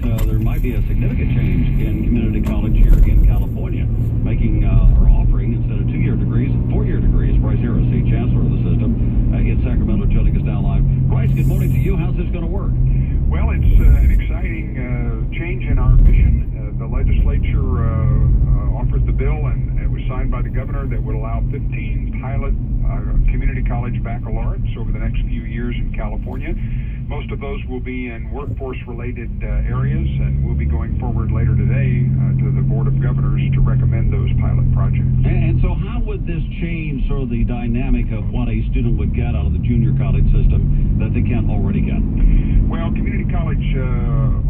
there might be a significant change in community college here in California, making or offering, instead of 2-year degrees, 4-year degrees. Bryce Harris, the chancellor of the system in Sacramento, joining us now live. Bryce, good morning to you. How's this going to work? Well, it's an exciting change in our mission. The legislature offered the bill, and it was signed by the governor, that would allow 15 pilot community college baccalaureates over the next few years in California. Most of those will be in workforce-related areas, and we'll be going forward later today to the Board of Governors to recommend those pilot projects. And so how would this change sort of the dynamic of what a student would get out of the junior college system that they can't already get? Well, community college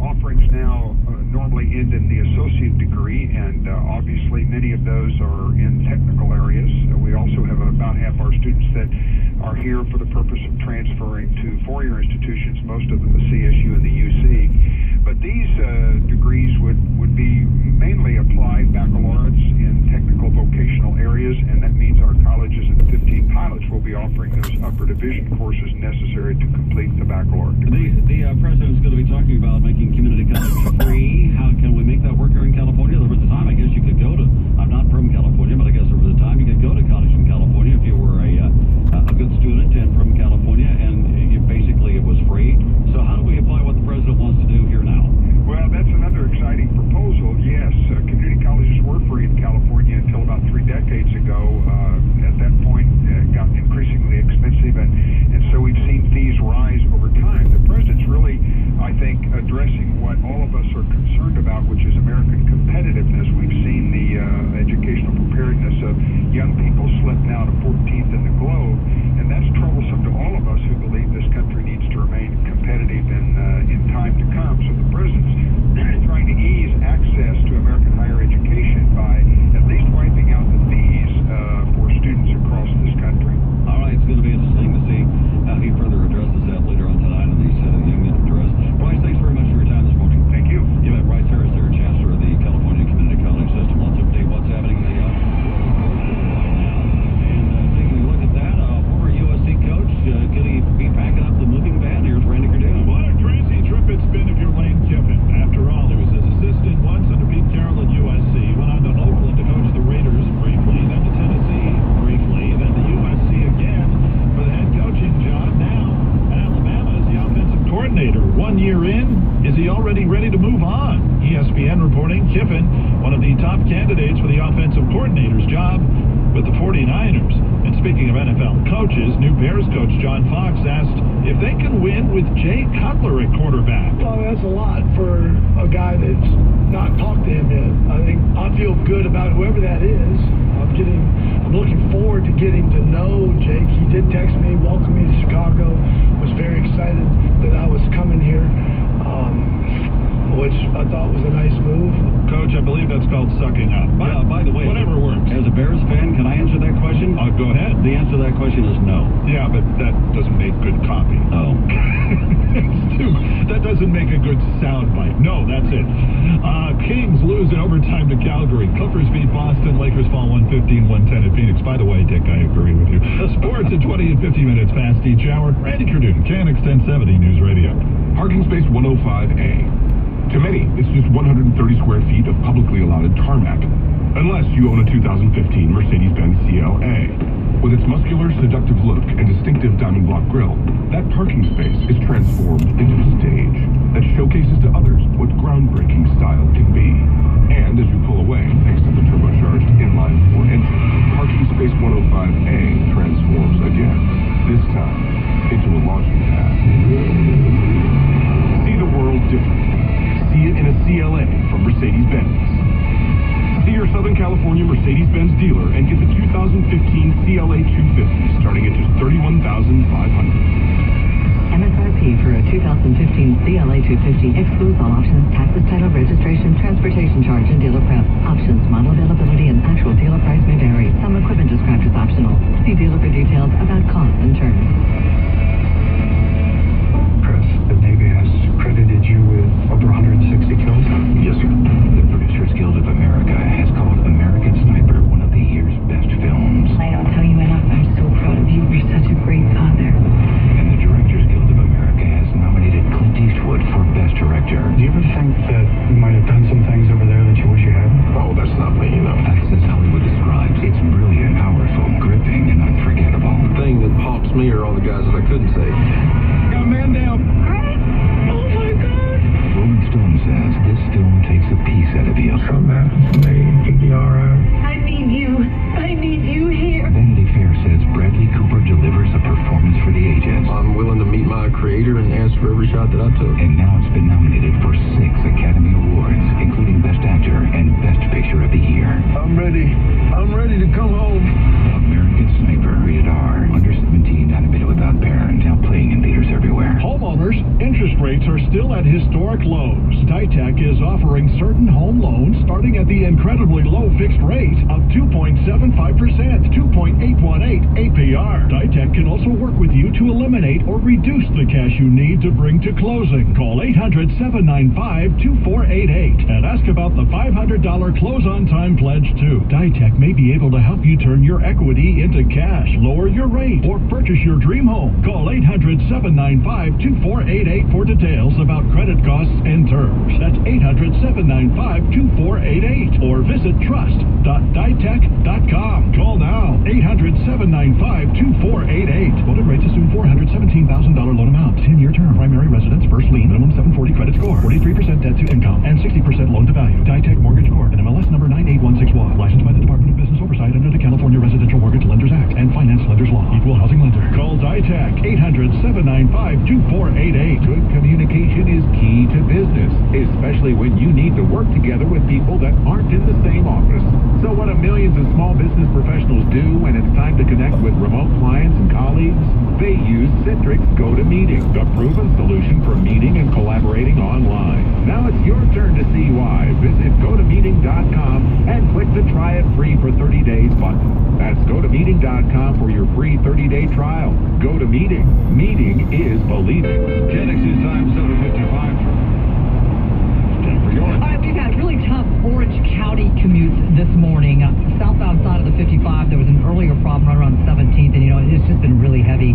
offerings now normally end in the associate degree, and obviously many of those are in technical areas. We also have about half our students that are here for the purpose of transferring to four-year institutions, most of them the CSU and the UC. But these degrees would be mainly applied baccalaureates in technical vocational areas, and that means our colleges and the 15 pilots will be offering those upper division courses necessary to complete the baccalaureate degree. The president's going to be talking about making community college free. How can we make that work here in California? There was a time, I guess, you could go to, I'm not from California, but I guess there was a time you could go to college in California if you were a good student and from California, and basically it was free. So how do we apply what the president wants to do here now? Well, that's another exciting proposal. Yes, community colleges were free in California until about 3 decades ago. At that point, it got increasingly expensive, and so we've seen fees rise over time. The president's really, I think, addressing what all of us are concerned about, which is American competitiveness. We've seen the educational preparedness of young people slip now to 14th in the globe, and that's troublesome to all of us who believe this country needs to remain competitive in time to come. So the president's trying to ease access to American higher education by at least wiping out the fees for students across this country. All right, it's going to be interesting to see how he further addresses that later on tonight in the Union address. Bryce, thanks very much for your time this morning. Thank you. You met Bryce Harris, their chancellor of the California Community College System. Let's update what's happening in the world right now. And taking a look at that, former USC coach, could he be packing up the moving van? Here's Randy Cardoon. What a crazy trip it's been if you're Lane Kiffin. After all, he was his assistant once under Pete Carroll at USC, went on to Oakland to coach the Raiders briefly, then to Tennessee briefly, then to USC again for the head coaching job. Now at Alabama as the offensive coordinator. 1 year in, is he already ready to move on? ESPN reporting Kiffin, one of the top candidates for the offensive coordinator's job with the 49ers. And speaking of NFL coaches, new Bears coach John Fox asked if they can win with Jay Cutler at quarterback. Well, that's a lot for a guy that's not talked to him yet. I think I feel good about whoever that is. I'm looking forward to getting to know Jake. He did text me, welcome me to Chicago, was very excited that I was coming here, which I thought was a nice move. Coach, I believe that's called sucking up. But Yeah, by the way, whatever works. As a Bears fan, can I answer that question? Go ahead. The answer to that question is no. Yeah, but that doesn't make good copy. Oh. That doesn't make a good soundbite. No, that's it. Kings lose in overtime to Calgary. Clippers beat Boston. Lakers fall 115-110 at Phoenix. By the way, Dick, I agree with you. Sports at 20 and 50 minutes past each hour. Randy Cardoon, KNX 1070 News Radio. Parking space 105A. To many, it's just 130 square feet of publicly allotted tarmac. Unless you own a 2015 Mercedes-Benz CLA. With its muscular, seductive look and distinctive diamond block grille, that parking space is transformed into a stage that showcases to others what groundbreaking style can be. And as you pull away, thanks to the turbocharged inline-4 engine, parking space 105A transforms again, this time into a launching pad. See the world differently. See it in a CLA from Mercedes-Benz. See your Southern California Mercedes-Benz dealer and get the 2015 CLA 250 starting at just $31,500. MSRP for a 2015 CLA 250 excludes all options, taxes, title, registration, transportation charge, and dealer prep. Options, model availability, and actual dealer price may vary. Some equipment described as optional. See dealer for details about costs and terms. Chris, the Navy has credited you with over 160 kills? Yes, sir. The Producers Guild of America has called American Sniper one of the year's best films. I don't tell you enough. I'm so proud of you. You're such a great father. And the Directors Guild of America has nominated Clint Eastwood for Best Director. Do you ever think ate her and asked for every shot that I took. And now it's been nominated for 6 Academy Awards, including Best Actor and Best Picture of the Year. I'm ready. I'm ready to come home. American Sniper, rated R. Under 17, not admitted without parent. Now playing in theaters everywhere. Homeowners, interest rates are still at historic lows. Ditech is offering certain home loans starting at the incredibly low fixed rate of 2.75%, 2.818 APR. Ditech can also work with you to eliminate or reduce the cash you need to bring to closing. Call 800-795-2488 and ask about the $500 close-on-time pledge too. Ditech may be able to help you turn your equity into cash, lower your rate, or purchase your dream home. Call 800-795-2488 for details about credit costs and terms. That's 800-795-2488 or visit trust.ditech.com. Call now. 800-795-2488. Quoted rates assume $417,000 loan amount. 10-year term. Primary residence. First lien. Minimum 740 credit score. 43% debt to income. And 60% loan to value. Ditech Mortgage Corp. And MLS number 98161. Licensed by the Department of Business Oversight under the California Residential Mortgage Lenders Act and Finance Lenders Law. Equal housing lender. Call Ditech. 800-795-2488. Good communication is key to business, especially when you need to work together with people that aren't in the same office. So what do millions of small business professionals do when it's time to connect with remote clients and colleagues? They use Citrix GoToMeeting, the proven solution for meeting and collaborating online. Now it's your turn to see why. Visit GoToMeeting.com and click the Try It Free for 30 days button. That's GoToMeeting.com for your free 30-day trial. GoToMeeting. Meeting is believing. KNX's time 7:55. All right, we've had really tough Orange County commutes this morning. Southbound side of the 55, there was an earlier problem right around 17th, and it's just been really heavy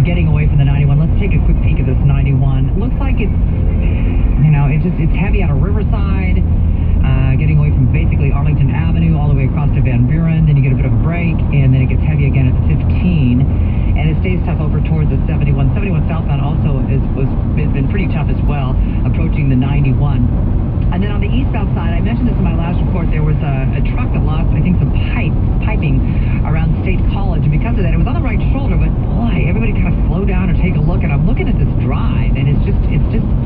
getting away from the 91. Let's take a quick peek at this 91. Looks like it's heavy out of Riverside, getting away from basically Arlington Avenue all the way across to Van Buren. Then you get a bit of a break, and then it gets heavy again at the 15. And it stays tough over towards the 71. 71 southbound also has been pretty tough as well, approaching the 91. And then on the eastbound side, I mentioned this in my last report, there was a truck that lost, I think, some piping around State College. And because of that, it was on the right shoulder, but boy, everybody kind of slow down or take a look. And I'm looking at this drive, and it's just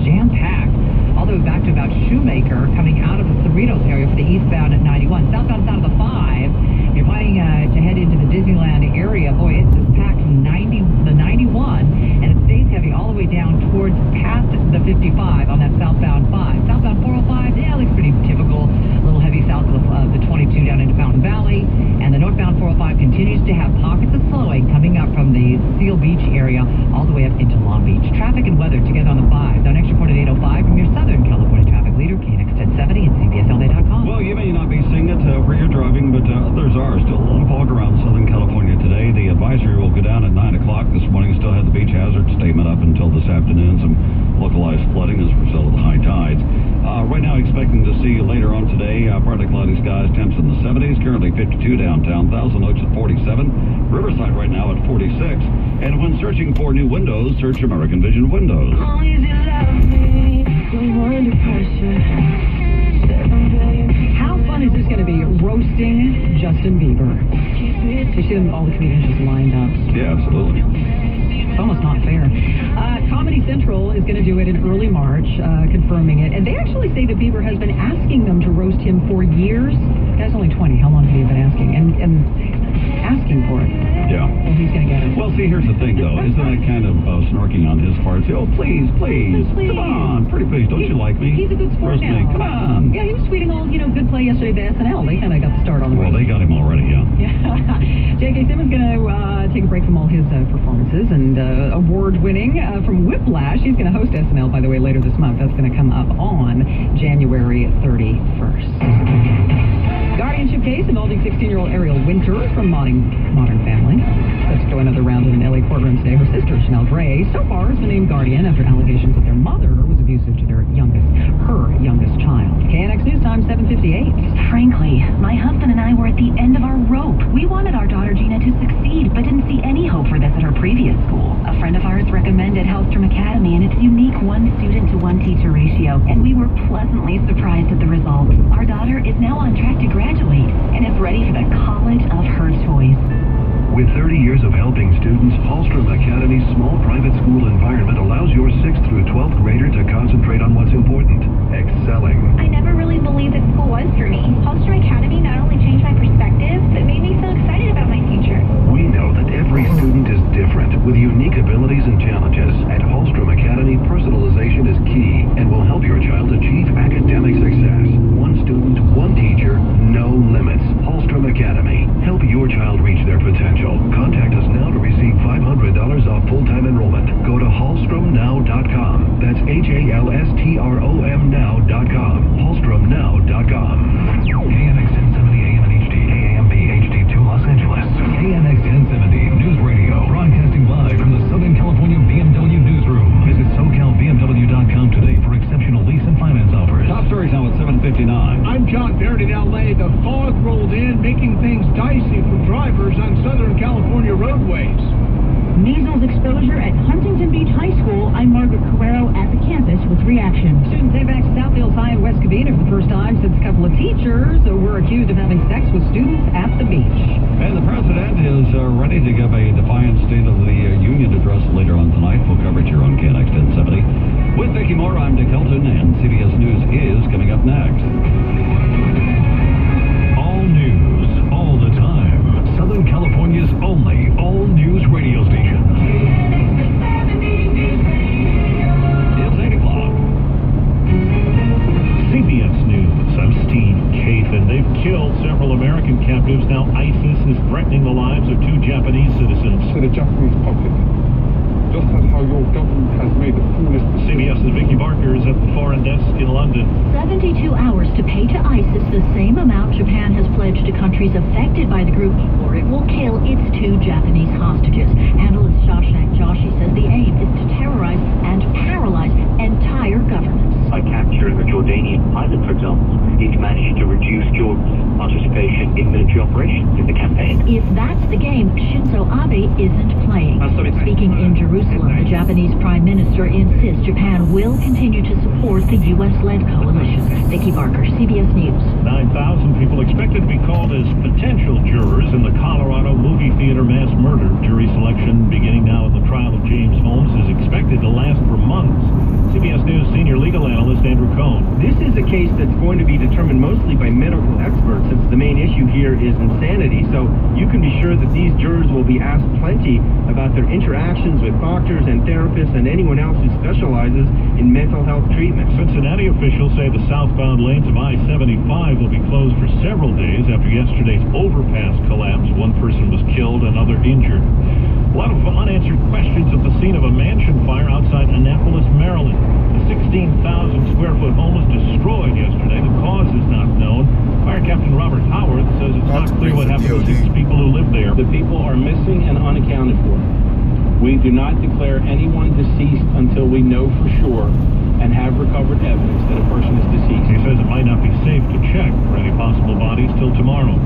jam-packed. All the way back to about Shoemaker, coming out of the Cerritos area for the eastbound at 91. Southbound side of the 5, you're planning to head into the Disneyland area. Boy, it's just packed from the 91, and it stays heavy all the way down towards past the 55 on that southbound 5. Southbound 405, yeah, looks pretty typical. A little heavy south of the 22 down into Fountain Valley. And the northbound 405 continues to have pockets of slowing coming up from the Seal Beach area all the way up into Long Beach. Traffic and weather together on the 5. Now, next report at 8:05 from your Southern California traffic leader, KNX 1070 and CBSLA.com. Well, you may not be seeing it where you're driving, but others are. Still a lot of fog around Southern California today. The advisory will go down at 9 o'clock this morning. Still had the beach hazard statement up until this afternoon. Some localized flooding as a result of the high tides. Right now, expecting to see later on today, partly cloudy skies, temps in the 70s. Currently 52 downtown, Thousand Oaks at 47. Riverside right now at 46. And when searching for new windows, search American Vision Windows. How fun is this going to be, roasting Justin Bieber? You see them, all the comedians just lined up. Yeah, absolutely. It's almost not fair. Comedy Central is going to do it in early March, confirming it. And they actually say that Bieber has been asking them to roast him for years. The guy's only 20. How long have you been asking? And asking for it. Yeah. Well, he's going to get it. Well, see, here's the thing, though. Isn't that kind of snorking on his part? Say, oh, please. Come on. Pretty please. Don't you like me? He's a good sport Roast now. me. Come on. Yeah, he was tweeting all, good play yesterday to SNL. They kind of got the start on the Well, they got him already, yeah. Yeah. J.K. Simmons going to take a break from all his performances and award-winning from Whiplash. He's going to host SNL, by the way, later this month. That's going to come up on January 31st. Guardianship case involving 16-year-old Ariel Winter from Modern Family. Let's go another round in an LA courtroom today. Her sister, Chanel Gray, so far has been named guardian after allegations that their mother was abusive to her youngest child. KNX News Time, 7:58. Frankly, my husband and I were at the end of our rope. We wanted our daughter Gina to succeed, but didn't see any hope for this at her previous school. A friend of ours recommended Hellstrom Academy and its unique one-student-to-one-teacher ratio, and we were pleasantly surprised at the results. Our daughter is now on track to graduate and is ready for the college of her choice. With 30 years of helping students, Hellstrom Academy's small private school environment allows With unique abilities and challenges, at Hallstrom Academy, personalization is key and will help your child achieve academic success. One student, one teacher, no limits. Hallstrom Academy. Help your child reach their potential. Contact us now to receive $500 off full-time enrollment. Go to hallstromnow.com. That's HALSTROM now.com. hallstromnow.com. KNX 1070 AM and HD, KAMP HD2 Los Angeles. KNX 1070 News Radio, broadcasting live from the Southern California BMW newsroom. Visit SoCalBMW.com today for exceptional lease and finance offers. Top stories now at 7:59. I'm John Barrett in LA. The fog rolled in, making things dicey for drivers on Southern California roadways. Measles exposure at Huntington Beach High School. I'm Margaret Carrero at the campus with reaction. Students say back to South Hills High in West Covina for the first time since a couple of teachers were accused of having sex with students at the beach. And the president is ready to give a defiant State of the Union address later on tonight. Full coverage here on KNX 1070. With Vicki Moore, I'm Dick Hilton, and CBS News is coming up next. All news, all the time. Southern California's only all-news radio station. It's 8 o'clock. CBS News, I'm Steve Kathan. They've killed several American captives. Now ISIS is threatening the lives of 2 Japanese citizens. To the Japanese public, just as how your government has made the foolish CBS's Vicky Barker is at the foreign desk in London. 72 hours to pay to ISIS the same amount Japan has pledged to countries affected by the group, or it will kill its 2 Japanese hostages. Analyst Shashank Joshi says the aim is to terrorize and paralyze entire governments. By capturing a Jordanian pilot, for example, it managed to reduce Jordan's participation in military operations in the campaign. If that's the game, Shinzo Abe isn't playing. Speaking in Jerusalem, the Japanese Prime Minister insists Japan will continue to support the U.S.-led coalition. Vicki Barker, CBS News. 9,000 people expected to be called as potential jurors in the Colorado movie theater mass murder. Jury selection beginning now in the trial of James Holmes is expected to last for months. CBS News senior legal analyst Andrew Cohn. This is a case that's going to be determined mostly by medical experts, since the main issue here is insanity. So you can be sure that these jurors will be asked plenty about their interactions with doctors and therapists and anyone else who specializes in mental health treatment. Cincinnati officials say the southbound lanes of I-75 will be closed for several days after yesterday's overpass collapse. One person was killed, another injured. A lot of unanswered questions at the scene of a mansion fire outside Annapolis, Maryland. The 16,000 square foot home was destroyed yesterday. The cause is not known. Fire Captain Robert Howard says it's not clear what happened to 6 people who lived there. The people are missing and unaccounted for. We do not declare anyone deceased until we know for sure and have recovered evidence that a person is deceased. He says it might not be safe to check for any possible bodies till tomorrow.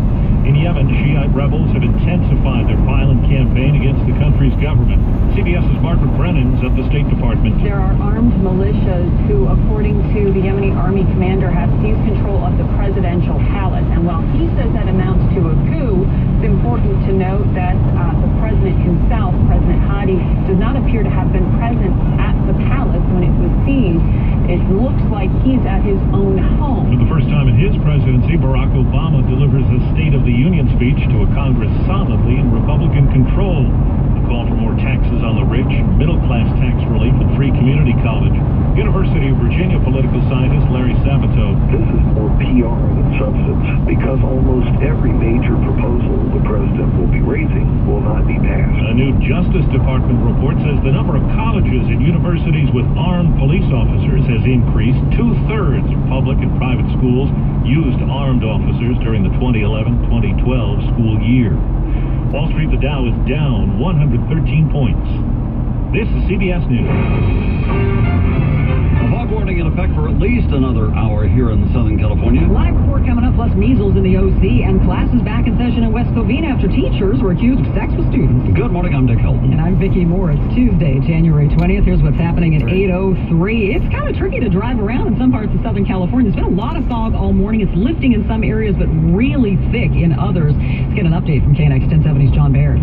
In Yemen, Shiite rebels have intensified their violent campaign against the country's government. CBS's Margaret Brennan's at the State Department. There are armed militias who, according to the Yemeni army commander, have seized control of the presidential palace. And while he says that amounts to a coup, it's important to note that the president himself, President Hadi, does not appear to have been present at the palace when it was seized. It looks like he's at his own home. For the first time in his presidency, Barack Obama delivers a State of the Union speech to a Congress solidly in Republican control. The call for more taxes on the rich, middle-class tax relief, and free community college. University of Virginia political scientist Larry Sabato. This is more PR than substance, because almost every major proposal the president will be raising will not be passed. A new Justice Department report says the number of colleges and universities with armed police officers has increased. 2/3 of public and private schools used armed officers during the 2011-2012 school year. Wall Street, the Dow is down 113 points. This is CBS News. A fog warning in effect for at least another hour here in Southern California. Live report coming up, plus measles in the OC and classes back in session in West Covina after teachers were accused of sex with students. Good morning, I'm Dick Hilton. And I'm Vicki Moore. It's Tuesday, January 20th. Here's what's happening at 8:03. It's kind of tricky to drive around in some parts of Southern California. There's been a lot of fog all morning. It's lifting in some areas, but really thick in others. Let's get an update from KNX 1070's John Baird.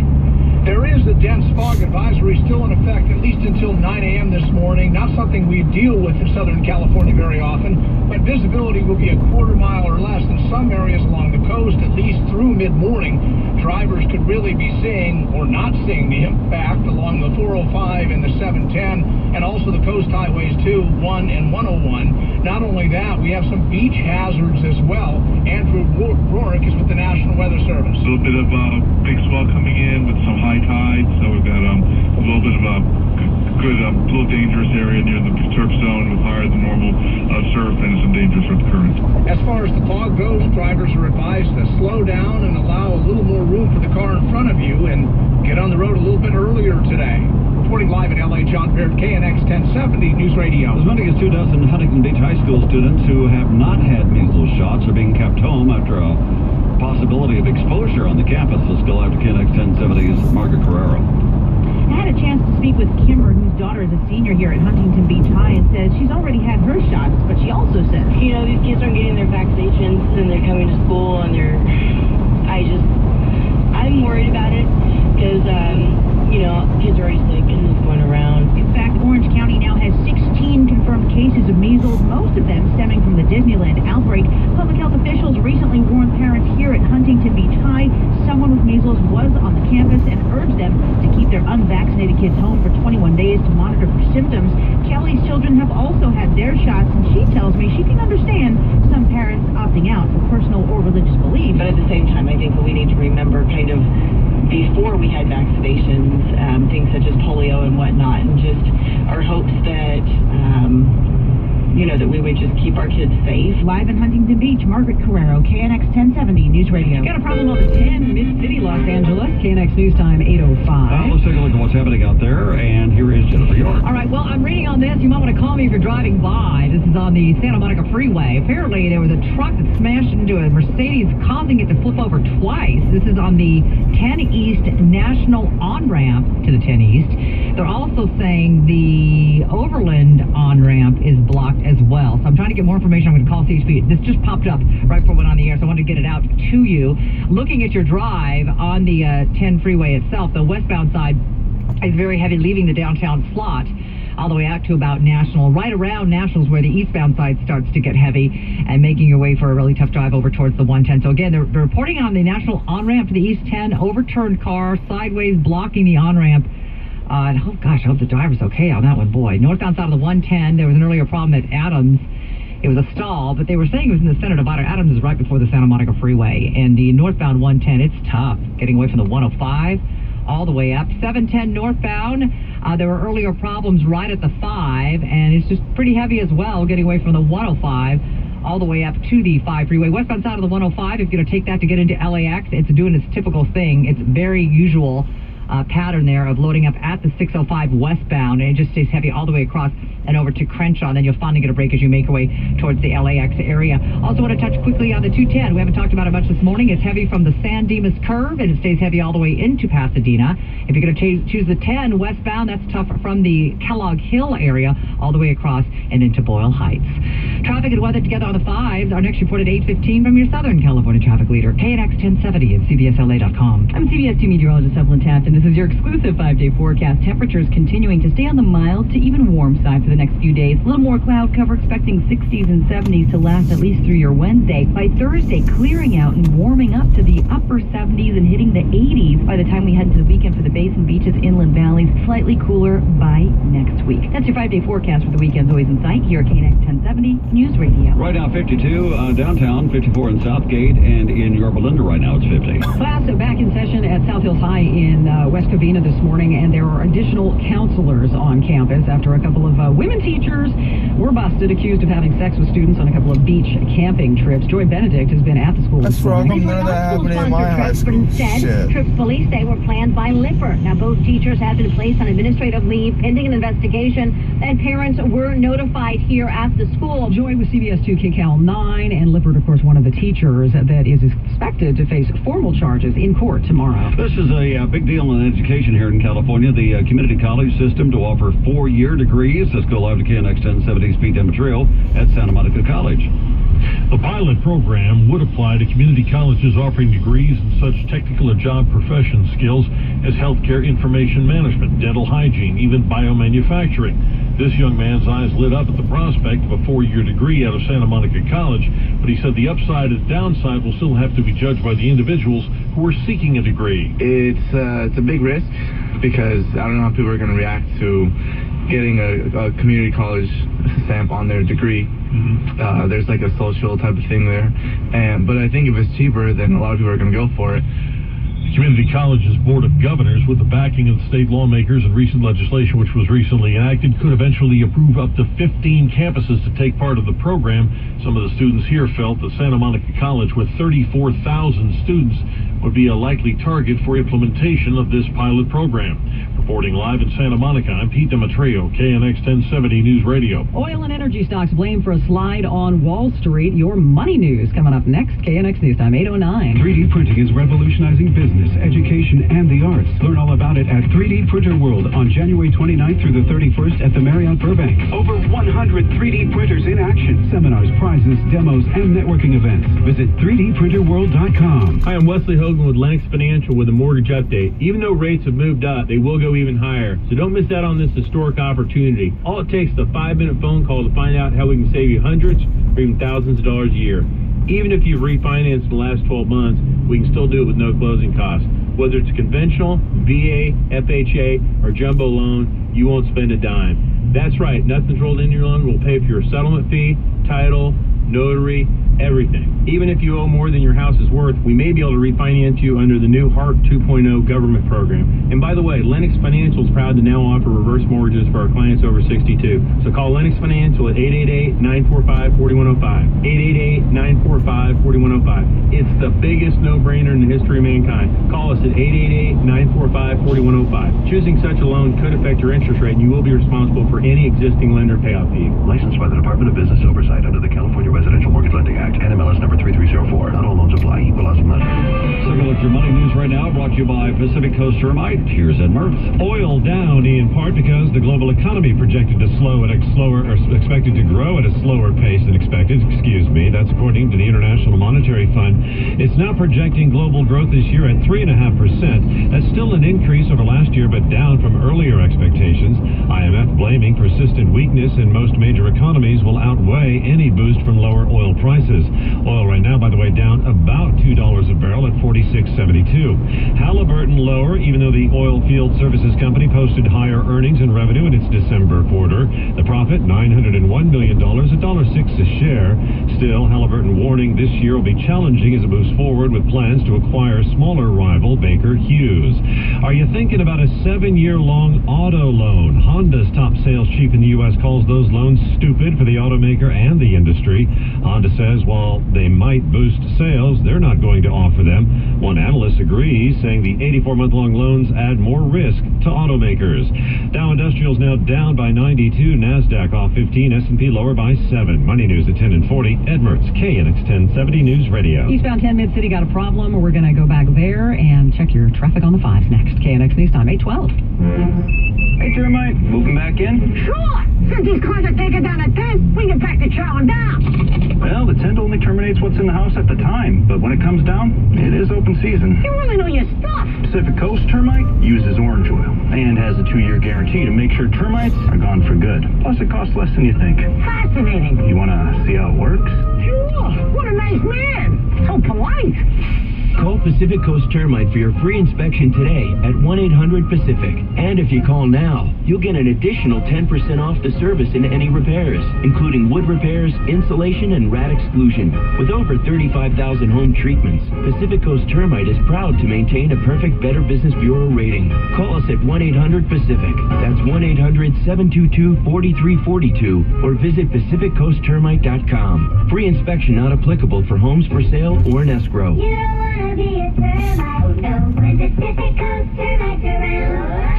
There is a dense fog fog advisory still in effect at least until 9 a.m. this morning. Not something we deal with in Southern California very often, but visibility will be a quarter mile or less in some areas along the coast, at least through mid-morning. Drivers could really be seeing or not seeing the impact along the 405 and the 710, and also the coast highways 2, 1, and 101. Not only that, we have some beach hazards as well. Andrew Rorick is with the National Weather Service. A little bit of big swell coming in with some high tide, so we've got a little bit of a good, little dangerous area near the surf zone with higher than normal surf and some dangerous with current. As far as the fog goes, drivers are advised to slow down and allow a little more room for the car in front of you and get on the road a little bit earlier today. Reporting live in L.A., John Baird, KNX 1070 News Radio. As many as 2 dozen Huntington Beach High School students who have not had measles shots are being kept home after a possibility of exposure on the campus. Let's go after KNX 1070's Margaret Carrero. I had a chance to speak with Kimber, whose daughter is a senior here at Huntington Beach High, and says she's already had her shots, but she also says, you know, these kids aren't getting their vaccinations and they're coming to school and I'm worried about it because, you know, kids are already sick and it's going around. In fact, Orange County now has 16 confirmed cases of measles, most of them stemming from the Disneyland outbreak. Public health officials recently warned parents here at Huntington Beach High someone with measles was on the campus and urged them to keep their unvaccinated kids home for 21 days to monitor for symptoms. Kelly's children have also had their shots, and she tells me she can understand some parents opting out for personal or religious beliefs. But at the same time, I think that we need to remember kind of before we had vaccinations, things such as polio and whatnot, and just our hopes that, you know, that we would just keep our kids safe. Live in Huntington Beach, Margaret Carrero, KNX 1070 News Radio. Got a problem on the 10, Mid-City, Los Angeles. KNX News Time 8:05. Let's take a look at what's happening out there, and here is Jennifer York. All right, well, I'm reading on this. You might want to call me if you're driving by. This is on the Santa Monica Freeway. Apparently, there was a truck that smashed into a Mercedes, causing it to flip over twice. This is on the 10 East National on-ramp to the 10 East. They're also saying the Overland on-ramp is blocked as well. So I'm trying to get more information. I'm going to call CHP. This just popped up right before we went on the air, so I wanted to get it out to you. Looking at your drive on the 10 freeway itself, the westbound side is very heavy, leaving the downtown slot all the way out to about National. Right around National's where the eastbound side starts to get heavy, and making your way for a really tough drive over towards the 110. So again, they're reporting on the National on-ramp to the East 10, overturned car, sideways blocking the on-ramp. And oh gosh, I hope the driver's okay on that one. Boy, northbound side of the 110, there was an earlier problem at Adams. It was a stall, but they were saying it was in the center divider. Adams is right before the Santa Monica Freeway. And the northbound 110, it's tough, getting away from the 105 all the way up. 710 northbound, there were earlier problems right at the 5, and it's just pretty heavy as well, getting away from the 105 all the way up to the 5 freeway. Westbound side of the 105, if you're going to take that to get into LAX, it's doing its typical thing. It's very usual pattern there of loading up at the 605 westbound, and it just stays heavy all the way across and over to Crenshaw, and then you'll finally get a break as you make your way towards the LAX area. Also want to touch quickly on the 210. We haven't talked about it much this morning. It's heavy from the San Dimas curve, and it stays heavy all the way into Pasadena. If you're going to choose the 10 westbound, that's tough from the Kellogg Hill area all the way across and into Boyle Heights. Traffic and weather together on the 5s. Our next report at 8:15 from your Southern California traffic leader, KNX 1070 at CBSLA.com. I'm CBS 2 meteorologist Evelyn Taft, and this is your exclusive 5-day forecast. Temperatures continuing to stay on the mild to even warm side for the next few days. A little more cloud cover, expecting 60s and 70s to last at least through your Wednesday. By Thursday, clearing out and warming up to the upper 70s and hitting the 80s by the time we head into the weekend for the basin beaches, inland valleys. Slightly cooler by next week. That's your 5-day forecast for the weekend's always in sight here at KNX 1070 News Radio. Right now, 52 downtown, 54 in Southgate, and in Yorba Linda right now it's 50. Class back in session at South Hills High in West Covina this morning, and there are additional counselors on campus after a couple of women teachers were busted, accused of having sex with students on a couple of beach camping trips. Joy Benedict has been at the school. That's wrong. None of that happened in my high school. But instead, trips police say were planned by Lipper. Now, both teachers have been placed on administrative leave pending an investigation, and parents were notified here at the school. Joy with CBS 2 KCAL 9, and Lippert, of course, one of the teachers that is expected to face formal charges in court tomorrow. This is a big deal in education here in California. The community college system to offer 4-year degrees. Let's go live to KNX 1070's Pete Demetrio at Santa Monica College. The pilot program would apply to community colleges offering degrees in such technical or job profession skills as healthcare information management, dental hygiene, even biomanufacturing. This young man's eyes lit up at the prospect of a 4-year degree out of Santa Monica College, but he said the upside and downside will still have to be judged by the individuals who are seeking a degree. It's a big risk because I don't know how people are going to react to getting a community college stamp on their degree. There's like a social type of thing there, but I think if it's cheaper, then a lot of people are going to go for it. Community College's Board of Governors, with the backing of the state lawmakers and recent legislation which was recently enacted, could eventually approve up to 15 campuses to take part of the program. Some of the students here felt that Santa Monica College, with 34,000 students, would be a likely target for implementation of this pilot program. Reporting live in Santa Monica, I'm Pete Demetrio, KNX 1070 News Radio. Oil and energy stocks blamed for a slide on Wall Street. Your money news coming up next. KNX News Time 8:09. 3D printing is revolutionizing business, education, and the arts. Learn all about it at 3D Printer World on January 29th through the 31st at the Marriott Burbank. Over 100 3D printers in action. Seminars, prizes, demos, and networking events. Visit 3dprinterworld.com. Hi, I'm Wesley Hogan with Lennox Financial with a mortgage update. Even though rates have moved up, they will go even higher. So don't miss out on this historic opportunity. All it takes is a 5-minute phone call to find out how we can save you hundreds or even thousands of dollars a year. Even if you've refinanced in the last 12 months, we can still do it with no closing costs. Whether it's conventional, VA, FHA, or jumbo loan, you won't spend a dime. That's right, nothing's rolled into your loan. We'll pay for your settlement fee, title, notary, everything. Even if you owe more than your house is worth, we may be able to refinance you under the new HARP 2.0 government program. And by the way, Lennox Financial is proud to now offer reverse mortgages for our clients over 62. So call Lennox Financial at 888-945-4105. 888-945-4105. It's the biggest no-brainer in the history of mankind. Call us at 888-945-4105. Choosing such a loan could affect your interest rate, and you will be responsible for any existing lender payout fee. Licensed by the Department of Business Oversight under the California Residential Mortgage Lending Act, NMLS number 3304. Not all loans apply. Equal housing lender. Second look at your money news right now, brought to you by Pacific Coast Termite. Here's Ed Mertz. Oil down in part because the global economy projected to expected to grow at a slower pace than expected. That's according to the International Monetary Fund. It's now projecting global growth this year at 3.5%. That's still an increase over last year, but down from earlier expectations. IMF blaming persistent weakness in most major economies will outweigh any boost from lower oil prices. Oil right now, by the way, down about $2 a barrel at $46.72. Halliburton lower, even though the oil field services company posted higher earnings and revenue in its December quarter. The profit, $901 million, $1.06 a share. Still, Halliburton warning this year will be challenging as it moves forward with plans to acquire smaller rival Baker Hughes. Are you thinking about a 7-year-long auto loan? Honda's top sales chief in the U.S. calls those loans stupid for the automaker and the industry. Honda says while they might boost sales, they're not going to offer them. One analyst agrees, saying the 84-month-long loans add more risk to automakers. Dow Industrial's now down by 92, NASDAQ off 15, S&P lower by 7. Money News at 10 and 40. Ed Mertz, KNX 1070 News Radio. Eastbound 10 Mid-City got a problem. We're going to go back there and check your traffic on the 5 next. KNX News Time 8:12. Hey, Termite, moving back in? Sure! Since these cars are taking down at 10, we can practice chowing down. Well, the tent only terminates what's in the house at the time, but when it comes down, it is open season. You really know your stuff. Pacific Coast Termite uses orange oil and has a 2-year guarantee to make sure termites are gone for good. Plus, it costs less than you think. Fascinating. You want to see how it works? Sure. What a nice man. So polite. Call Pacific Coast Termite for your free inspection today at 1-800-PACIFIC. And if you call now, you'll get an additional 10% off the service in any repairs, including wood repairs, insulation, and rat exclusion. With over 35,000 home treatments, Pacific Coast Termite is proud to maintain a perfect Better Business Bureau rating. Call us at 1-800-PACIFIC. That's 1-800-722-4342 or visit PacificCoastTermite.com. Free inspection not applicable for homes for sale or in escrow.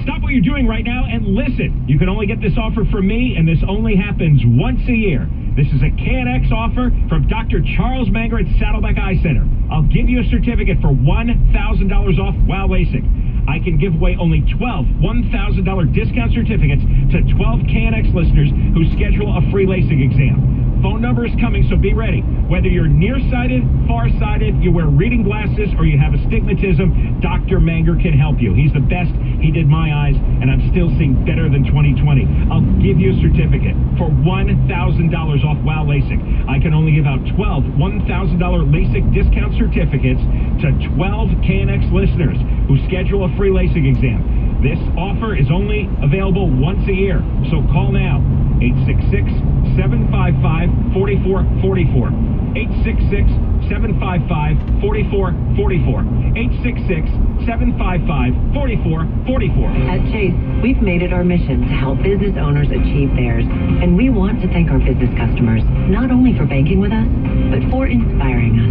Stop what you're doing right now and listen. You can only get this offer from me, and this only happens once a year. This is a KNX offer from Dr. Charles Manger at Saddleback Eye Center. I'll give you a certificate for $1,000 off while LASIK. I can give away only 12 $1,000 discount certificates to 12 KNX listeners who schedule a free LASIK exam. phone number is coming, so be ready. Whether you're nearsighted, farsighted, you wear reading glasses, or you have astigmatism, Dr. Manger can help you. He's the best. He did my eyes, and I'm still seeing better than 20/20. I'll give you a certificate for $1,000 off WOW LASIK. I can only give out 12 $1,000 LASIK discount certificates to 12 KNX listeners who schedule a free LASIK exam. This offer is only available once a year, so call now. 866-755-4444. 866-755-4444. 866-755-4444. At Chase, we've made it our mission to help business owners achieve theirs. And we want to thank our business customers, not only for banking with us, but for inspiring us.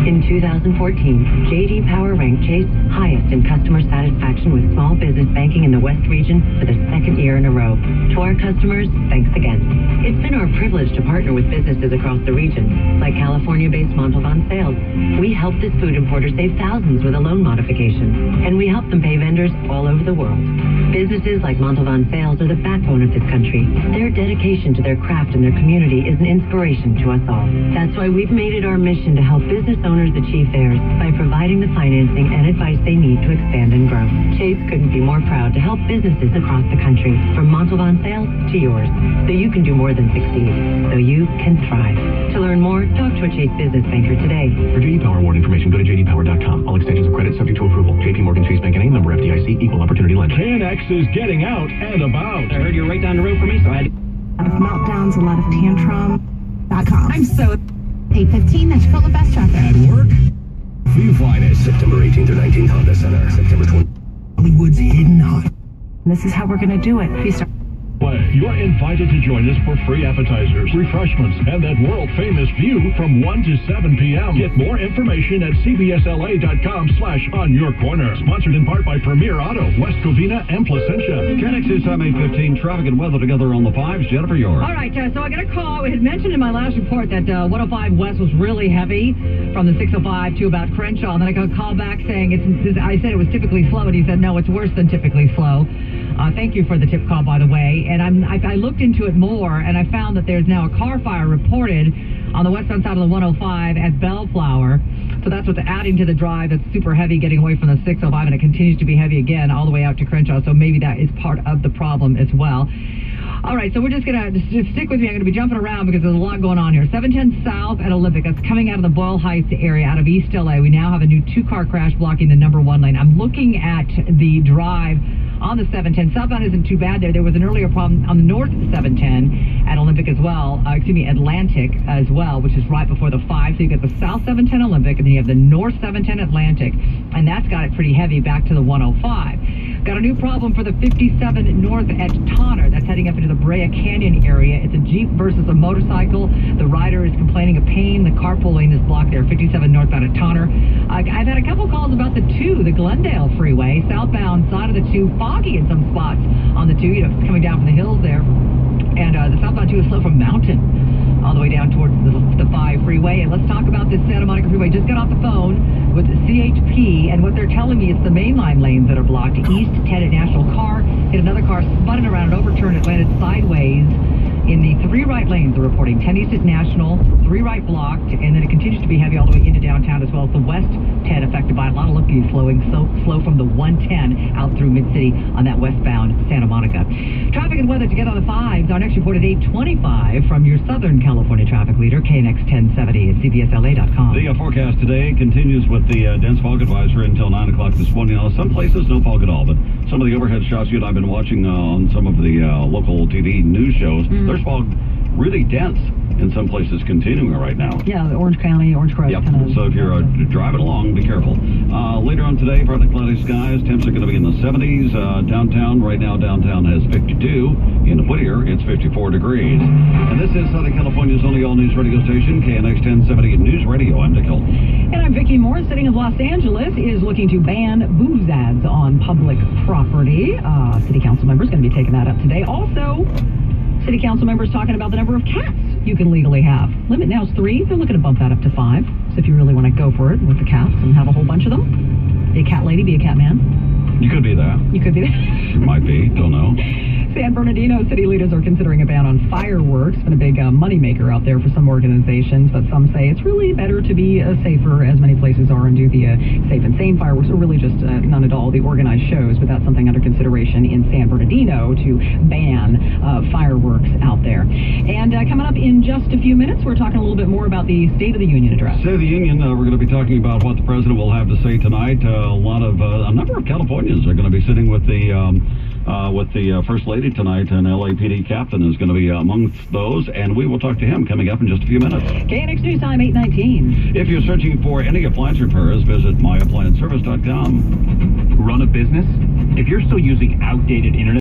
In 2014, J.D. Power ranked Chase highest in customer satisfaction with small business banking in the West region for the second year in a row. To our customers, thanks again. It's been our privilege to partner with businesses across the region, like California-based Montalban Sales. We help this food importer save thousands with a loan modification, and we help them pay vendors all over the world. Businesses like Montalban Sales are the backbone of this country. Their dedication to their craft and their community is an inspiration to us all. That's why we've made it our mission to help business owners achieve theirs by providing the financing and advice they need to expand and grow. Chase couldn't be more proud to help businesses across the country, from Montalban Sales to yours, so you can do more than succeed, so you can thrive. To learn more, talk to a Chase business banker today. For J.D. Power award information, go to jdpower.com. All extensions of credit subject to approval. J.P. Morgan Chase Bank and A member FDIC, equal opportunity lender. KNX is getting out and about. I heard you're right down the road from me, so I had A lot of meltdowns, a lot of tantrum.com. I'm so 8:15, that's full of best traffic. At work, View Finest. September 18th through 19th, Honda Center. September 20th. Hollywood's hidden hot. This is how we're going to do it. You're invited to join us for free appetizers, refreshments, and that world-famous view from 1 to 7 p.m. Get more information at cbsla.com/onyourcorner. Sponsored in part by Premier Auto, West Covina, and Placentia. KNX's time 8:15, traffic and weather together on the 5s. Jennifer, yours. All right, so I got a call. We had mentioned in my last report that 105 West was really heavy from the 605 to about Crenshaw. And then I got a call back saying, I said it was typically slow, and he said, no, it's worse than typically slow. Thank you for the tip call, by the way. And I looked into it more, and I found that there's now a car fire reported on the westbound side of the 105 at Bellflower. So that's what's adding to the drive. It's super heavy getting away from the 605, and it continues to be heavy again all the way out to Crenshaw. So maybe that is part of the problem as well. All right, so we're just going to just stick with me. I'm going to be jumping around because there's a lot going on here. 710 South at Olympic. That's coming out of the Boyle Heights area out of East LA. We now have a new two-car crash blocking the number 1 lane. I'm looking at the drive on the 710. Southbound isn't too bad there. There was an earlier problem on the north 710 at Olympic as well. Atlantic as well, which is right before the 5. So you get the south 710 Olympic, and then you have the north 710 Atlantic, and that's got it pretty heavy back to the 105. Got a new problem for the 57 north at Tonner. That's heading up into the Brea Canyon area. It's a Jeep versus a motorcycle. The rider is complaining of pain. The carpool lane is blocked there, 57 northbound at Tonner. I've had a couple calls about the 2, the Glendale Freeway, southbound side of the 2, foggy in some spots on the 2. You know, it's coming down from the hills there. And the southbound 2 is slow from Mountain all the way down towards the 5 freeway. And let's talk about this Santa Monica Freeway. Just got off the phone with CHP, and what they're telling me is the mainline lanes that are blocked. East 10 at National Car hit another car, spun it around and overturned. It landed sideways in the 3 right lanes. They're reporting 10 East at National, 3 right blocked, and then it continues to be heavy all the way into downtown as well as the West 10 affected by a lot of looking slowing, so slow from the 110 out through Mid-City on that westbound Santa Monica. Traffic and weather together on the 5s. Our next report at 8:25 from your Southern California traffic leader, KNX 1070 at cbsla.com. The forecast today continues with the dense fog advisory until 9 o'clock this morning. Some places no fog at all, but some of the overhead shots you and I have been watching on some of the local TV news shows, there's fog really dense in some places continuing right now. Yeah, Orange County, Orange Grove. Yep. So if you're driving along, be careful. Later on today, partly cloudy skies. Temps are going to be in the 70s. Downtown, right now, downtown has 52. In Whittier, it's 54 degrees. And this is Southern California's only all-news radio station, KNX 1070 News Radio. I'm Nick Holt. And I'm Vicki Moore. City of Los Angeles is looking to ban booze ads on public property. City council members going to be taking that up today. Also, City council members talking about the number of cats you can legally have. Limit now is 3. They're looking to bump that up to 5. So if you really want to go for it with the cats and have a whole bunch of them, be a cat lady, be a cat man. You could be that. You could be that. You might be. Don't know. San Bernardino city leaders are considering a ban on fireworks. It's been a big moneymaker out there for some organizations, but some say it's really better to be safer, as many places are, and do the safe and sane fireworks, or really just none at all, the organized shows. But that's something under consideration in San Bernardino to ban fireworks out there. And coming up in just a few minutes, we're talking a little bit more about the State of the Union address. State of the Union, we're going to be talking about what the president will have to say tonight. A number of Californians are going to be sitting with the First Lady tonight, and LAPD captain is going to be amongst those, and we will talk to him coming up in just a few minutes. KNX News Time, 8:19. If you're searching for any appliance repairs, visit myapplianceservice.com. Run a business? If you're still using outdated internet